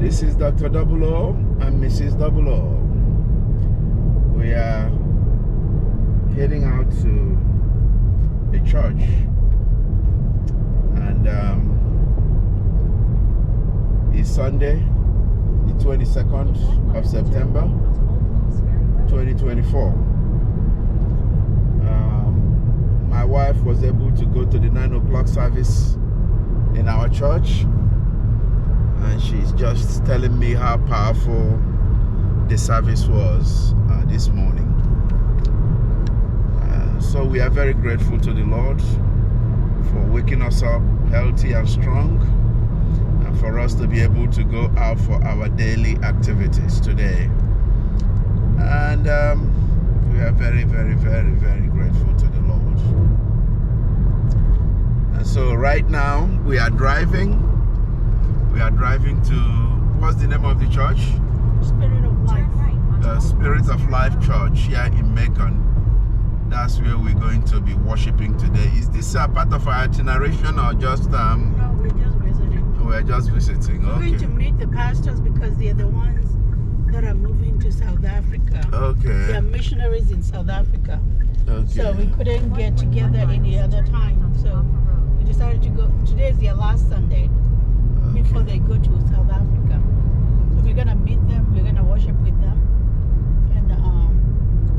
This is Dr. Double O and Mrs. Double O. We are heading out to a church, and it's Sunday, the 22nd of September, 2024. My wife was able to go to the 9 o'clock service in our church, and she's just telling me how powerful the service was this morning. So we are very grateful to the Lord for waking us up healthy and strong, and for us to be able to go out for our daily activities today. And we are very, very, very, very grateful to the Lord. And so right now we are driving. We are driving to, what's the name of the church? Spirit of Life. The Spirit of Life Church here in Macon. That's where we're going to be worshiping today. Is this a part of our itinerary or just No, we're just visiting. We're just visiting. We're Okay. going to meet the pastors because they're the ones that are moving to South Africa. Okay. They're missionaries in South Africa. Okay. So we couldn't get together any other time. So we decided to go. Today is their last Sunday before they go to South Africa. So we're gonna meet them. We're gonna worship with them, and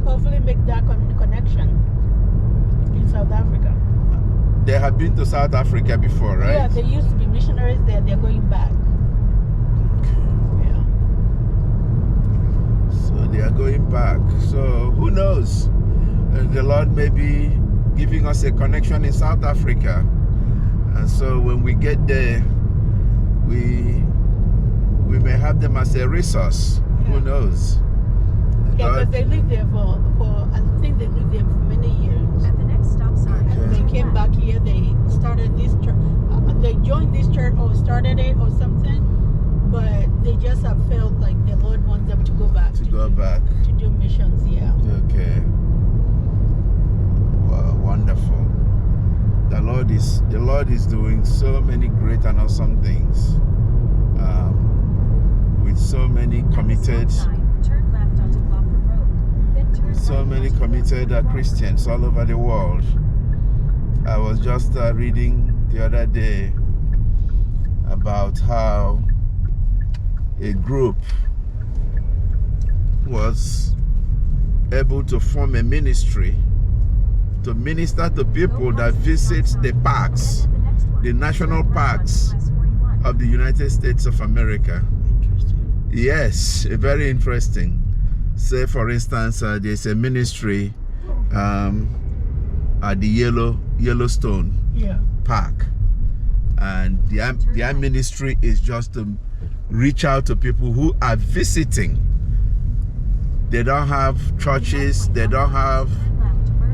hopefully make that connection in South Africa. They have been to South Africa before, right? Yeah, they used to be missionaries there. They're going back. Yeah. So they are going back. So who knows? The Lord may be giving us a connection in South Africa. And so when we get there, we may have them as a resource. Yeah. Who knows? Yeah, because they lived there for I think they lived there for many years. At the next stop sign. Okay. And they came back here. They started this church. They joined this church or started it or something, but they just have felt like the Lord wants them to go back. To go back. to do missions. Yeah. Okay. Wow, wonderful. The Lord is doing so many great and awesome things. With so many committed, Turn left onto Clover Road. Then turn so right many onto committed Clover Road. Christians all over the world. I was just reading the other day about how a group was able to form a ministry to minister to people that visit the parks, the national parks of the United States of America. Interesting. Yes, very interesting. Say, for instance, there's a ministry at the Yellowstone Yeah. Park, and their ministry is just to reach out to people who are visiting. They don't have churches. They don't have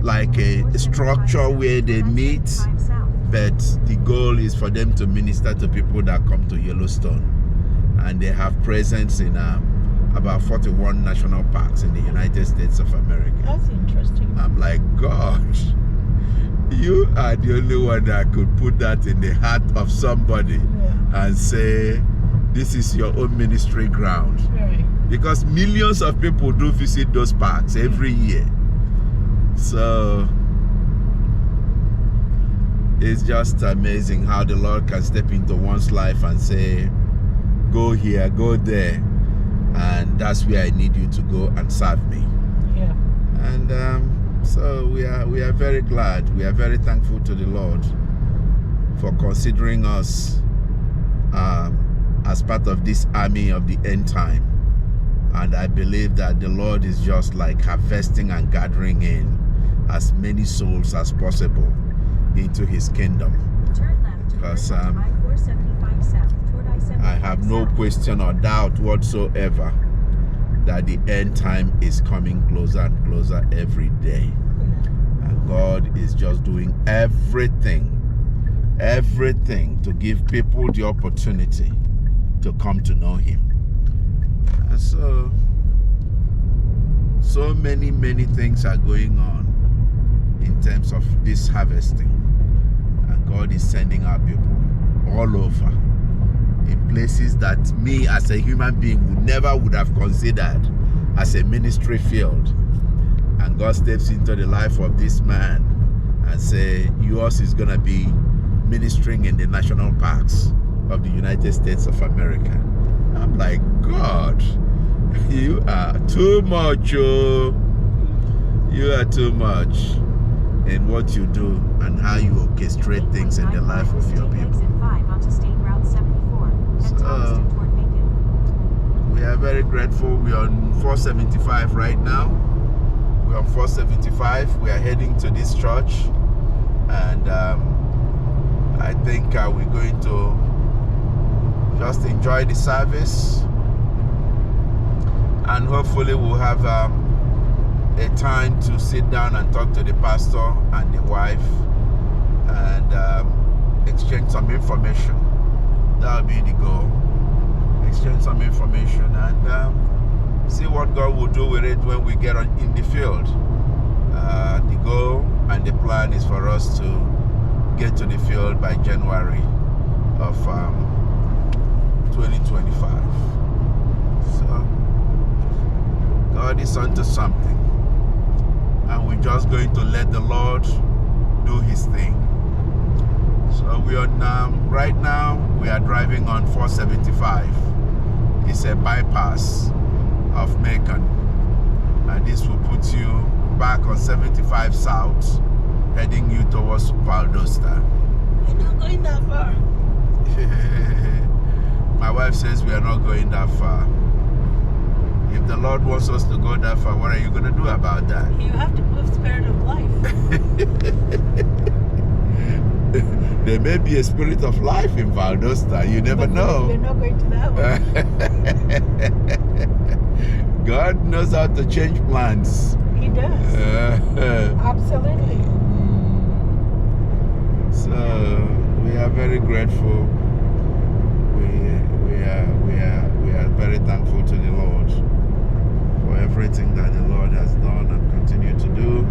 like a structure where they meet, but the goal is for them to minister to people that come to Yellowstone, and they have presence in about 41 national parks in the United States of America. That's interesting. I'm like, God, you are the only one that could put that in the heart of somebody and say, this is your own ministry ground. Right. Because millions of people do visit those parks every year. So it's just amazing how the Lord can step into one's life and say, go here, go there, and that's where I need you to go and serve me. Yeah. And so we are very glad. We are very thankful to the Lord for considering us as part of this army of the end time. And I believe that the Lord is just like harvesting and gathering in as many souls as possible into his kingdom. Turn left to Because I-475 south toward I-75 I have no south. question or doubt whatsoever that the end time is coming closer and closer every day. And God is just doing everything to give people the opportunity to come to know him. And so many things are going on in terms of this harvesting. And God is sending out people all over in places that me as a human being would have considered as a ministry field. And God steps into the life of this man and say, yours is gonna be ministering in the national parks of the United States of America. I'm like, God, you are too much, oh. You are too much in what you do and how you orchestrate things in the life of your people. So, we are very grateful. We are on 475 right now. We're on 475. We are heading to this church, and I think we're going to just enjoy the service, and hopefully we'll have a time to sit down and talk to the pastor and the wife and exchange some information. That'll be the goal. Exchange some information and see what God will do with it when we get in the field. The goal and the plan is for us to get to the field by January of 2025. So God is onto something, and we're just going to let the Lord do his thing. So we are right now we are driving on 475. It's a bypass of Macon, and this will put you back on 75 South, heading you towards Valdosta. We're not going that far. My wife says we are not going that far. If the Lord wants us to go that far, what are you going to do about that? You have to move spirit of life. There may be a spirit of life in Valdosta. You never know. We're not going to that one. God knows how to change plans. He does. Absolutely. So we are very grateful. We are very thankful to the Lord for everything that the Lord has done and continue to do.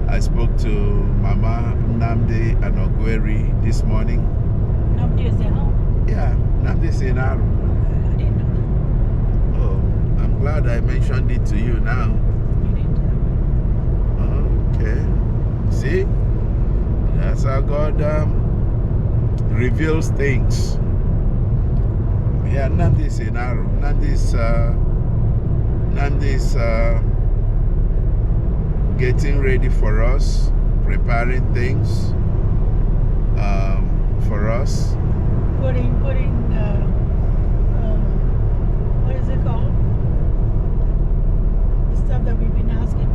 I spoke to Mama Nnamdi and Ogweri this morning. Nnamdi is at home. Yeah, Nnamdi is in Aru. I didn't know that. Oh, I'm glad I mentioned it to you now. You didn't tell me. Okay. See? That's how God reveals things. Yeah, Nnamdi is in Aru. Nnamdi is getting ready for us, preparing things for us. Putting what is it called? The stuff that we've been asking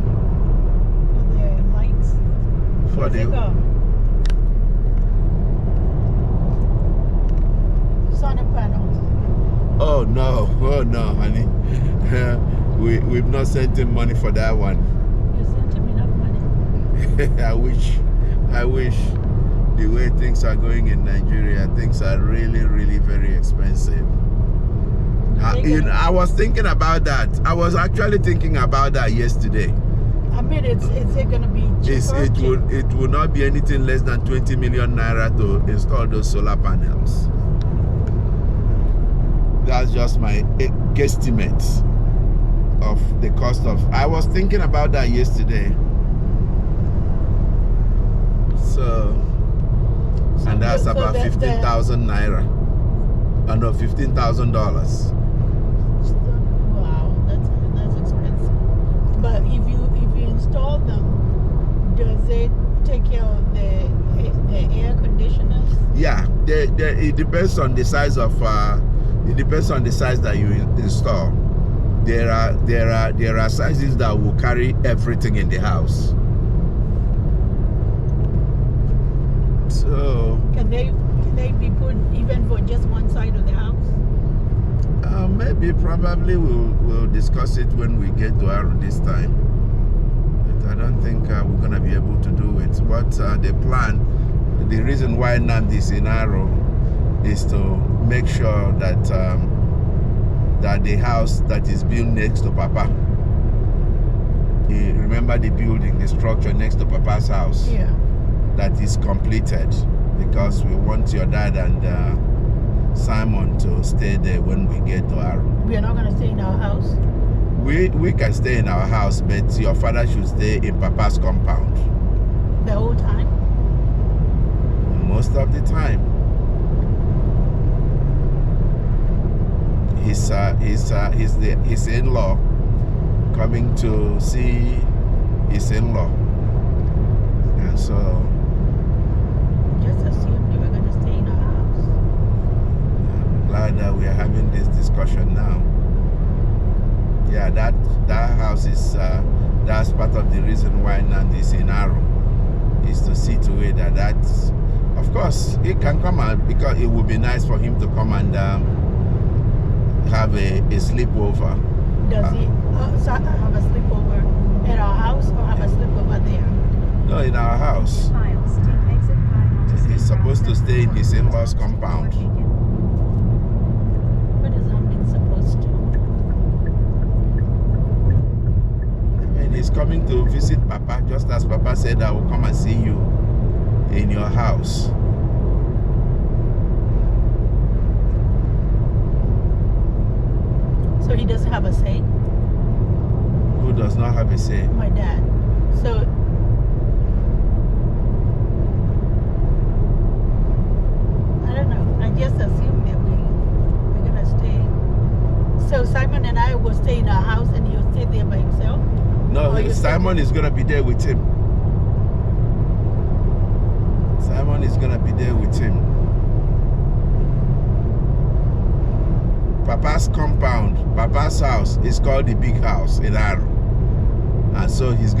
for the lights. What's it called? Solar panels. Oh no, honey. We've not sent him money for that one. You sent him enough money. I wish the way things are going in Nigeria, things are really, really very expensive. I was thinking about that. I was actually thinking about that yesterday. I mean, it's going to be cheaper. It will not be anything less than 20 million naira to install those solar panels. That's just my guesstimate of the cost of. I was thinking about that yesterday. So and that's about 15,000 naira. No, $15,000. Wow, that's expensive. But if you install them, does it take care of the air conditioners? Yeah, it depends on the size of. It depends on the size that you install. There are sizes that will carry everything in the house. So can they be put even for just one side of the house? Maybe, probably we'll discuss it when we get to Aru this time. But I don't think we're gonna be able to do it. But the plan, the reason why Nnamdi is in Aru is to make sure that that the house that is built next to Papa, remember the building, the structure next to Papa's house, yeah, that is completed, because we want your dad and Simon to stay there when we get to Arrow. We are not going to stay in our house. We can stay in our house, but your father should stay in Papa's compound The whole time. most of the time. His in-law coming to see his in-law, and so Just assume you were going to stay in our house. I'm glad that we are having this discussion now. Yeah, that house is that's part of the reason why Nandi is in Arrow, is to see to it that of course he can come out, because it would be nice for him to come and have a sleepover. Does he have a sleepover at our house or have a sleepover there? No, in our house. Miles, take exit 5 onto State He's supposed to Route stay in his 74 in-laws' towards compound. Beacon. What does that mean, supposed to? And he's coming to visit Papa, just as Papa said, I will come and see you in your house. So he doesn't have a say? Who does not have a say? My dad. So I don't know. I just assume that we're gonna stay. So Simon and I will stay in our house and he'll stay there by himself? No, Or you Simon is going to be there with him. Simon is going to be there with him. Papa's compound, Papa's house is called the Big House in Arrow. And so he's